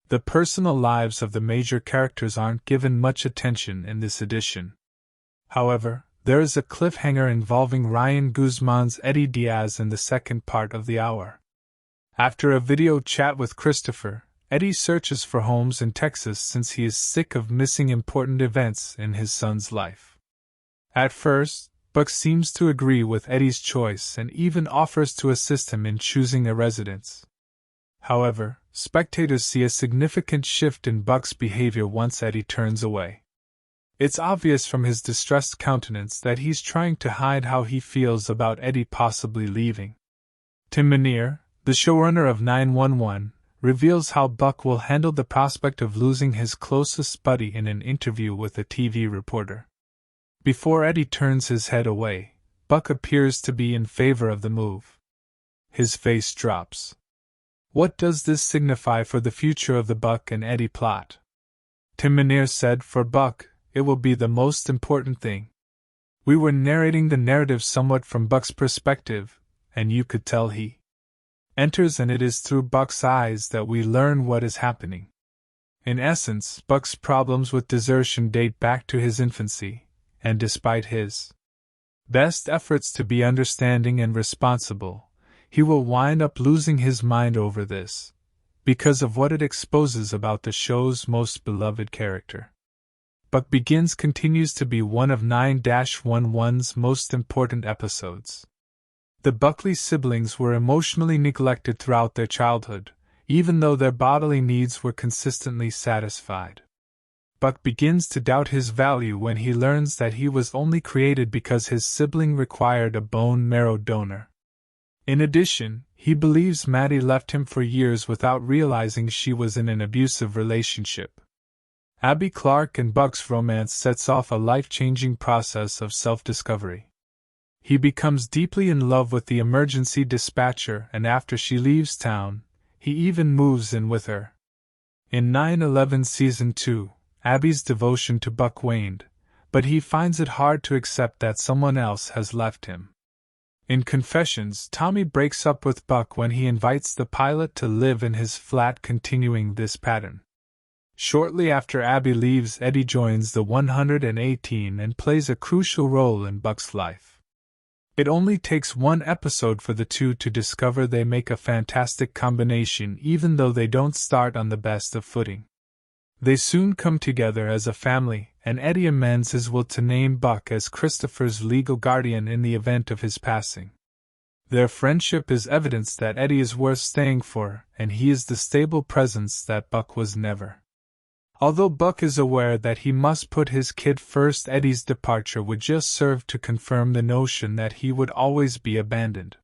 The personal lives of the major characters aren't given much attention in this edition. However, there is a cliffhanger involving Ryan Guzman's Eddie Diaz in the second part of the hour. After a video chat with Christopher, Eddie searches for homes in Texas since he is sick of missing important events in his son's life. At first, Buck seems to agree with Eddie's choice and even offers to assist him in choosing a residence. However, spectators see a significant shift in Buck's behavior once Eddie turns away. It's obvious from his distressed countenance that he's trying to hide how he feels about Eddie possibly leaving. Tim Minear, the showrunner of 911, reveals how Buck will handle the prospect of losing his closest buddy in an interview with a TV reporter. Before Eddie turns his head away, Buck appears to be in favor of the move. His face drops. What does this signify for the future of the Buck and Eddie plot? Tim Minear said, "For Buck, it will be the most important thing. We were narrating the narrative somewhat from Buck's perspective, and you could tell he enters, and it is through Buck's eyes that we learn what is happening." In essence, Buck's problems with desertion date back to his infancy, and despite his best efforts to be understanding and responsible, he will wind up losing his mind over this, because of what it exposes about the show's most beloved character. Buck Begins continues to be one of 9-11's most important episodes. The Buckley siblings were emotionally neglected throughout their childhood, even though their bodily needs were consistently satisfied. Buck begins to doubt his value when he learns that he was only created because his sibling required a bone marrow donor. In addition, he believes Maddie left him for years without realizing she was in an abusive relationship. Abby Clark and Buck's romance sets off a life-changing process of self-discovery. He becomes deeply in love with the emergency dispatcher, and after she leaves town, he even moves in with her. In 9/11 Season 2, Abby's devotion to Buck waned, but he finds it hard to accept that someone else has left him. In Confessions, Tommy breaks up with Buck when he invites the pilot to live in his flat, continuing this pattern. Shortly after Abby leaves, Eddie joins the 118 and plays a crucial role in Buck's life. It only takes one episode for the two to discover they make a fantastic combination, even though they don't start on the best of footing. They soon come together as a family, and Eddie amends his will to name Buck as Christopher's legal guardian in the event of his passing. Their friendship is evidence that Eddie is worth staying for, and he is the stable presence that Buck was never. Although Buck is aware that he must put his kid first, Eddie's departure would just serve to confirm the notion that he would always be abandoned.